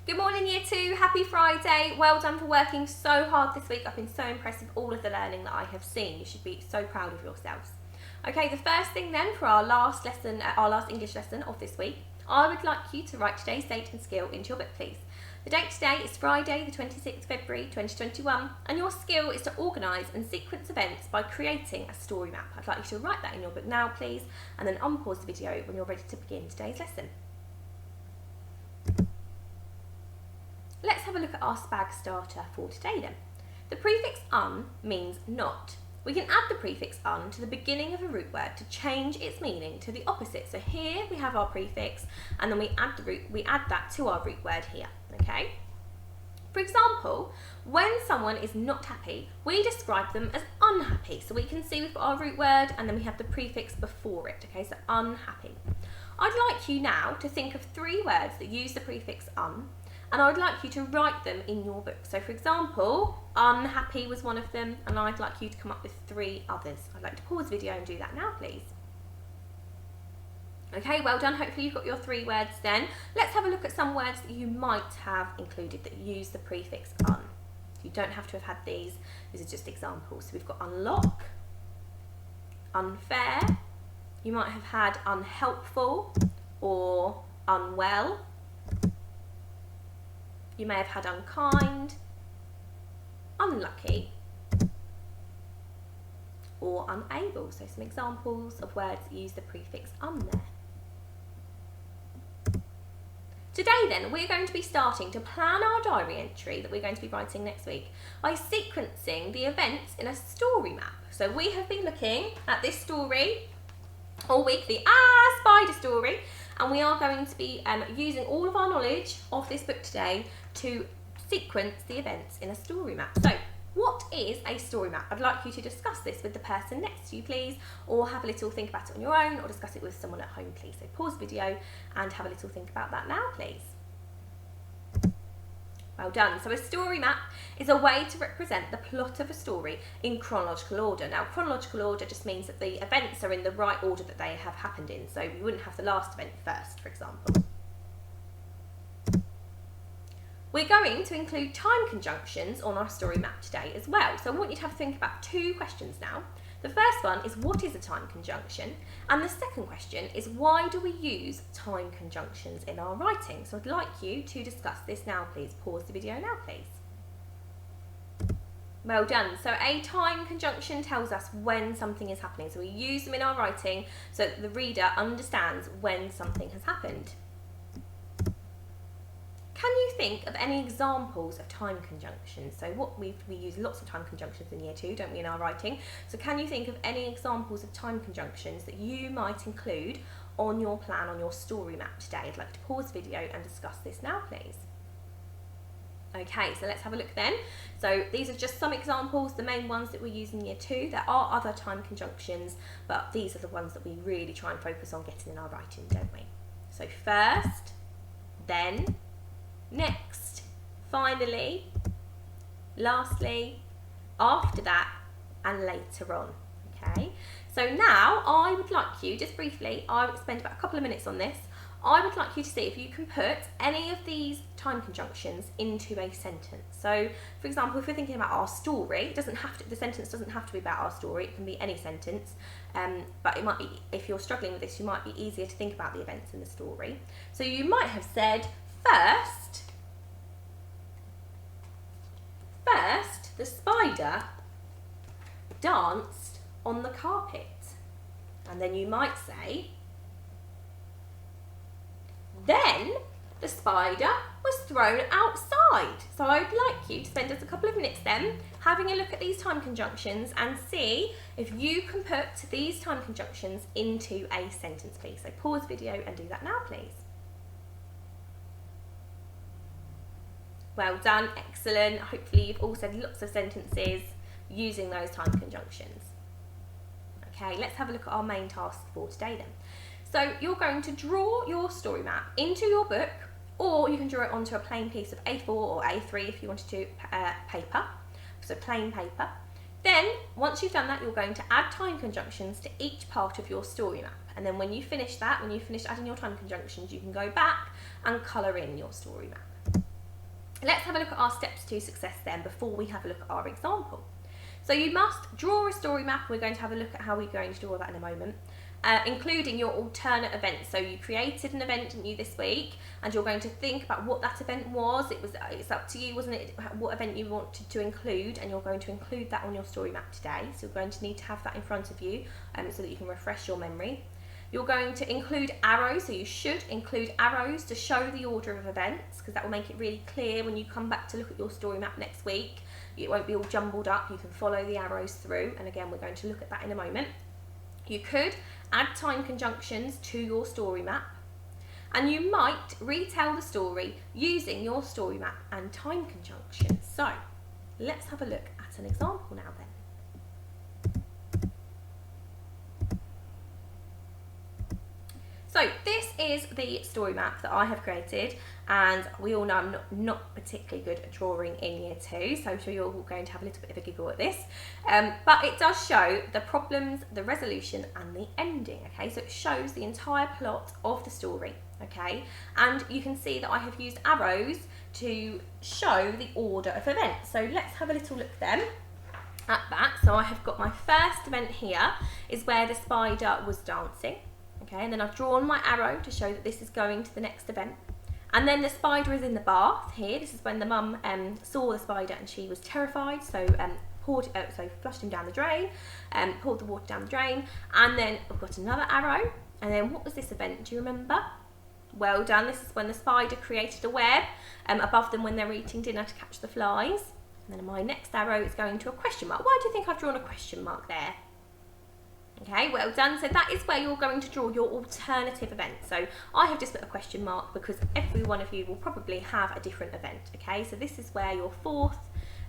Good morning Year 2, happy Friday. Well done for working so hard this week. I've been so impressed with all of the learning that I have seen. You should be so proud of yourselves. Okay, the first thing then for our last lesson, our last English lesson of this week, I would like you to write today's date and skill into your book, please. The date today is Friday, the 26th February 2021, and your skill is to organise and sequence events by creating a story map. I'd like you to write that in your book now, please, and then unpause the video when you're ready to begin today's lesson. Let's have a look at our spag starter for today then. The prefix un means not. We can add the prefix un to the beginning of a root word to change its meaning to the opposite. So here we have our prefix and then we add that to our root word here, okay? For example, when someone is not happy, we describe them as unhappy. So we can see we've got our root word and then we have the prefix before it, okay? So unhappy. I'd like you now to think of 3 words that use the prefix un, and I would like you to write them in your book. So for example, unhappy was one of them, and I'd like you to come up with 3 others. I'd like to pause the video and do that now, please. Okay, well done. Hopefully you've got your 3 words then. Let's have a look at some words that you might have included that use the prefix un. You don't have to have had these are just examples. So we've got unlock, unfair, you might have had unhelpful or unwell. You may have had unkind, unlucky, or unable. So some examples of words that use the prefix un there. Today then, we're going to be starting to plan our diary entry that we're going to be writing next week by sequencing the events in a story map. So we have been looking at this story all week, the spider story, and we are going to be using all of our knowledge of this book today to sequence the events in a story map. So, what is a story map? I'd like you to discuss this with the person next to you, please, or have a little think about it on your own, or discuss it with someone at home, please. So pause the video and have a little think about that now, please. Well done. So a story map is a way to represent the plot of a story in chronological order. Now, chronological order just means that the events are in the right order that they have happened in. So we wouldn't have the last event first, for example. We're going to include time conjunctions on our story map today as well. So I want you to have a think about 2 questions now. The first one is, what is a time conjunction? And the second question is, why do we use time conjunctions in our writing? So I'd like you to discuss this now, please. Pause the video now, please. Well done. So a time conjunction tells us when something is happening. So we use them in our writing so that the reader understands when something has happened. Can you think of any examples of time conjunctions? So we use lots of time conjunctions in Year 2, don't we, in our writing? So can you think of any examples of time conjunctions that you might include on your plan, on your story map today? I'd like to pause the video and discuss this now, please. Okay, so let's have a look then. So these are just some examples, the main ones that we use in Year 2. There are other time conjunctions, but these are the ones that we really try and focus on getting in our writing, don't we? So first, then, next, finally, lastly, after that, and later on, okay? So now I would like you, just briefly, I would spend about a couple of minutes on this. I would like you to see if you can put any of these time conjunctions into a sentence. So, for example, if we're thinking about our story, the sentence doesn't have to be about our story, it can be any sentence, but it might be, if you're struggling with this, you might be easier to think about the events in the story. So you might have said, First, the spider danced on the carpet. And then you might say, then the spider was thrown outside. So I'd like you to spend just a couple of minutes then having a look at these time conjunctions and see if you can put these time conjunctions into a sentence, please. So pause the video and do that now, please. Well done, excellent. Hopefully you've all said lots of sentences using those time conjunctions. Okay, let's have a look at our main task for today then. So you're going to draw your story map into your book, or you can draw it onto a plain piece of A4 or A3 if you wanted to, paper, so plain paper. Then, once you've done that, you're going to add time conjunctions to each part of your story map. And then when you finish that, when you've finished adding your time conjunctions, you can go back and colour in your story map. Let's have a look at our steps to success then before we have a look at our example. So you must draw a story map. We're going to have a look at how we're going to draw that in a moment. Including your alternate events. So you created an event, didn't you, this week, and you're going to think about what that event was. It's up to you, wasn't it, what event you wanted to include, and you're going to include that on your story map today. So you're going to need to have that in front of you so that you can refresh your memory. You're going to include arrows, so you should include arrows to show the order of events, because that will make it really clear when you come back to look at your story map next week. It won't be all jumbled up, you can follow the arrows through, and again we're going to look at that in a moment. You could add time conjunctions to your story map, and you might retell the story using your story map and time conjunctions. So let's have a look at an example now then. So this is the story map that I have created, and we all know I'm not particularly good at drawing in year 2, so I'm sure you're all going to have a little bit of a giggle at this. But it does show the problems, the resolution and the ending, okay? So it shows the entire plot of the story, okay? And you can see that I have used arrows to show the order of events. So let's have a little look then at that. So I have got my first event here is where the spider was dancing. Okay, and then I've drawn my arrow to show that this is going to the next event. And then the spider is in the bath here. This is when the mum saw the spider and she was terrified, so flushed him down the drain, poured the water down the drain. And then I've got another arrow. And then what was this event? Do you remember? Well done. This is when the spider created a web above them when they're eating dinner to catch the flies. And then my next arrow is going to a question mark. Why do you think I've drawn a question mark there? Okay, well done. So that is where you're going to draw your alternative event. So I have just put a question mark because every one of you will probably have a different event. Okay, so this is where your fourth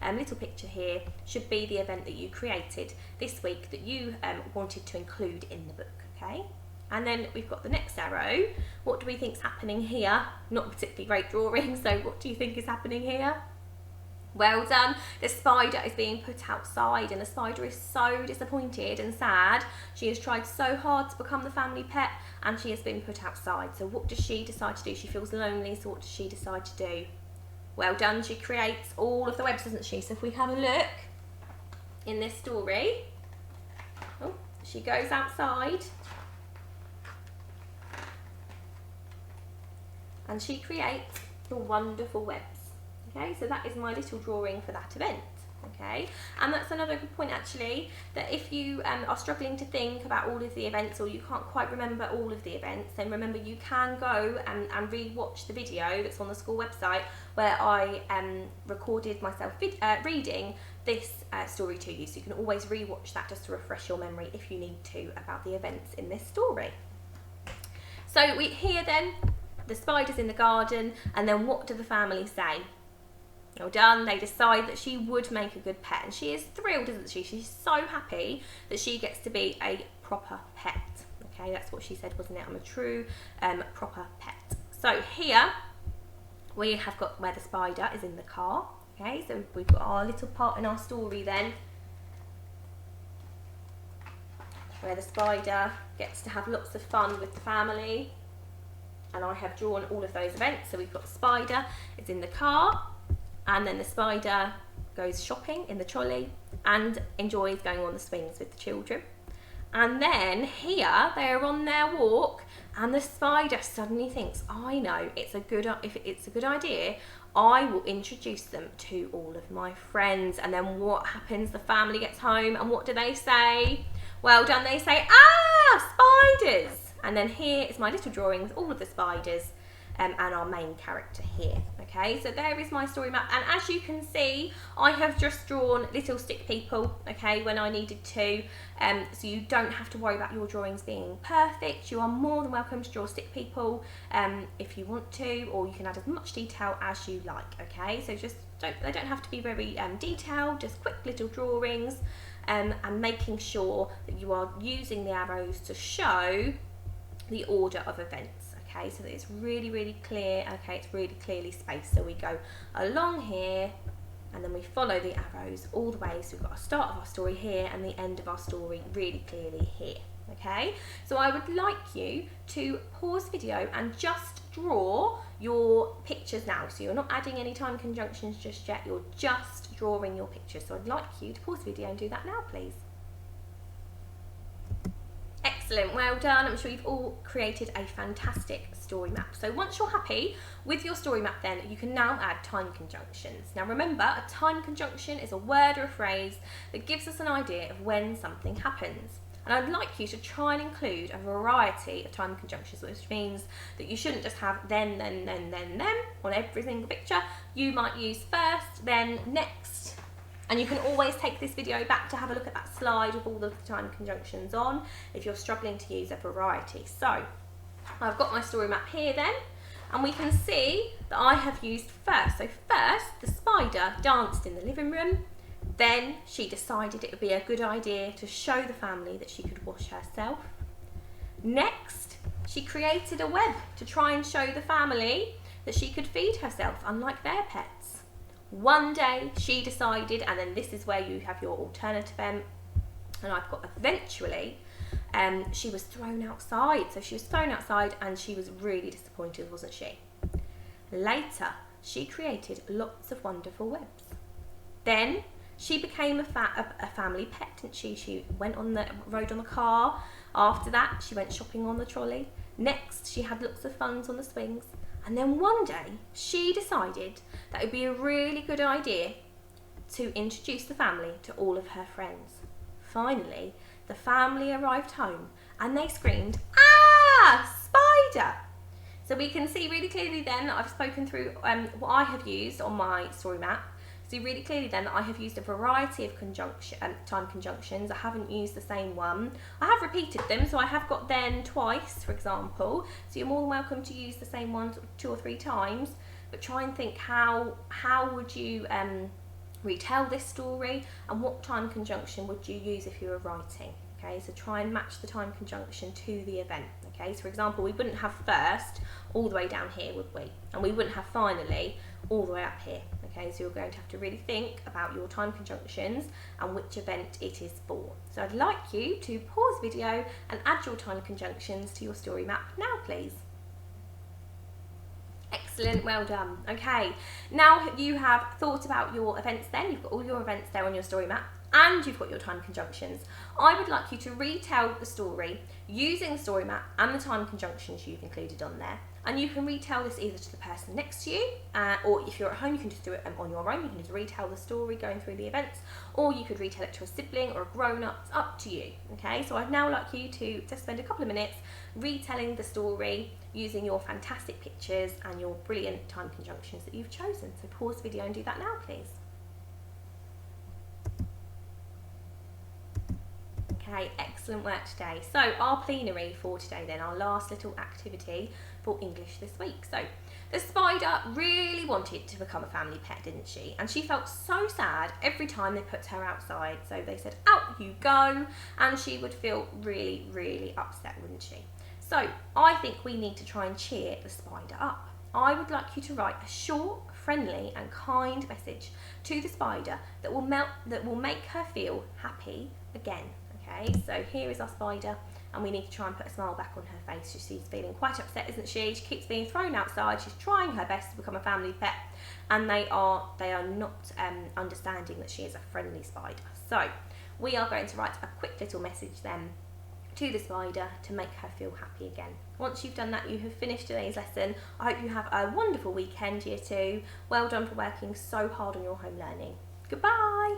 little picture here should be the event that you created this week that you wanted to include in the book. Okay, and then we've got the next arrow. What do we think is happening here? Not particularly great drawing, so what do you think is happening here? Well done. The spider is being put outside, and the spider is so disappointed and sad. She has tried so hard to become the family pet, and she has been put outside. So what does she decide to do? She feels lonely, so what does she decide to do? Well done. She creates all of the webs, doesn't she? So if we have a look in this story, she goes outside and she creates the wonderful webs. Okay, so that is my little drawing for that event. Okay, and that's another good point actually, that if you are struggling to think about all of the events, or you can't quite remember all of the events, then remember you can go and re-watch the video that's on the school website where I recorded myself reading this story to you, so you can always re-watch that just to refresh your memory if you need to about the events in this story. So we here then, the spider's in the garden, and then what do the family say? Well done. They decide that she would make a good pet, and she is thrilled, isn't she? She's so happy that she gets to be a proper pet. Okay, that's what she said, wasn't it? I'm a true proper pet. So here we have got where the spider is in the car. Okay, so we've got our little part in our story then where the spider gets to have lots of fun with the family, and I have drawn all of those events. So we've got the spider is in the car, and then the spider goes shopping in the trolley and enjoys going on the swings with the children. And then here they are on their walk, and the spider suddenly thinks, I know, if it's a good idea, I will introduce them to all of my friends. And then what happens? The family gets home, and what do they say? Well done. They say, spiders. And then here is my little drawing with all of the spiders and our main character here. Okay, so there is my story map, and as you can see, I have just drawn little stick people, okay, when I needed to, so you don't have to worry about your drawings being perfect. You are more than welcome to draw stick people if you want to, or you can add as much detail as you like. Okay, so they don't have to be very detailed, just quick little drawings, and making sure that you are using the arrows to show the order of events. Okay, so that it's really, really clear. Okay, it's really clearly spaced. So we go along here, and then we follow the arrows all the way. So we've got a start of our story here and the end of our story really clearly here. Okay, so I would like you to pause the video and just just draw your pictures now. So you're not adding any time conjunctions just yet, you're just drawing your pictures. So I'd like you to pause the video and do that now, please. Excellent, well done. I'm sure you've all created a fantastic story map. So once you're happy with your story map, then you can now add time conjunctions. Now remember, a time conjunction is a word or a phrase that gives us an idea of when something happens. And I'd like you to try and include a variety of time conjunctions, which means that you shouldn't just have then on every single picture. You might use first, then, next. And you can always take this video back to have a look at that slide with all the time conjunctions on if you're struggling to use a variety. So I've got my story map here then, and we can see that I have used first. So first, the spider danced in the living room. Then she decided it would be a good idea to show the family that she could wash herself. Next, she created a web to try and show the family that she could feed herself, unlike their pets. One day she decided, and then this is where you have your alternative and I've got eventually, she was thrown outside. So she was thrown outside and she was really disappointed, wasn't she? Later, she created lots of wonderful webs. Then she became a family pet, didn't she? She rode on the car. After that, she went shopping on the trolley. Next, she had lots of fun on the swings. And then one day, she decided that it would be a really good idea to introduce the family to all of her friends. Finally, the family arrived home and they screamed, "Ah, spider!" So we can see really clearly then that I've spoken through what I have used on my story map. See really clearly then that I have used a variety of time conjunctions. I haven't used the same one. I have repeated them, so I have got then twice, for example. So you're more than welcome to use the same one 2 or 3 times, but try and think how would you retell this story, and what time conjunction would you use if you were writing. Okay, so try and match the time conjunction to the event. Okay, so for example, we wouldn't have first all the way down here, would we? And we wouldn't have finally all the way up here. Okay, so you're going to have to really think about your time conjunctions and which event it is for. So I'd like you to pause the video and add your time conjunctions to your story map now, please. Excellent, well done. Okay, now you have thought about your events then, you've got all your events there on your story map, and you've got your time conjunctions. I would like you to retell the story using the story map and the time conjunctions you've included on there. And you can retell this either to the person next to you, or if you're at home, you can just do it on your own. You can just retell the story going through the events, or you could retell it to a sibling or a grown-up. It's up to you. Okay, so I'd now like you to just spend a couple of minutes retelling the story using your fantastic pictures and your brilliant time conjunctions that you've chosen. So pause the video and do that now, please. Okay, excellent work today. So our plenary for today then, our last little activity for English this week. So the spider really wanted to become a family pet, didn't she? And she felt so sad every time they put her outside. So they said, "Out you go," and she would feel really, really upset, wouldn't she? So I think we need to try and cheer the spider up. I would like you to write a short, friendly and kind message to the spider that will make her feel happy again. Okay, so here is our spider, and we need to try and put a smile back on her face. She's feeling quite upset, isn't she? She keeps being thrown outside. She's trying her best to become a family pet, and they are not understanding that she is a friendly spider. So we are going to write a quick little message then to the spider to make her feel happy again. Once you've done that, you have finished today's lesson. I hope you have a wonderful weekend, Year 2. Well done for working so hard on your home learning. Goodbye.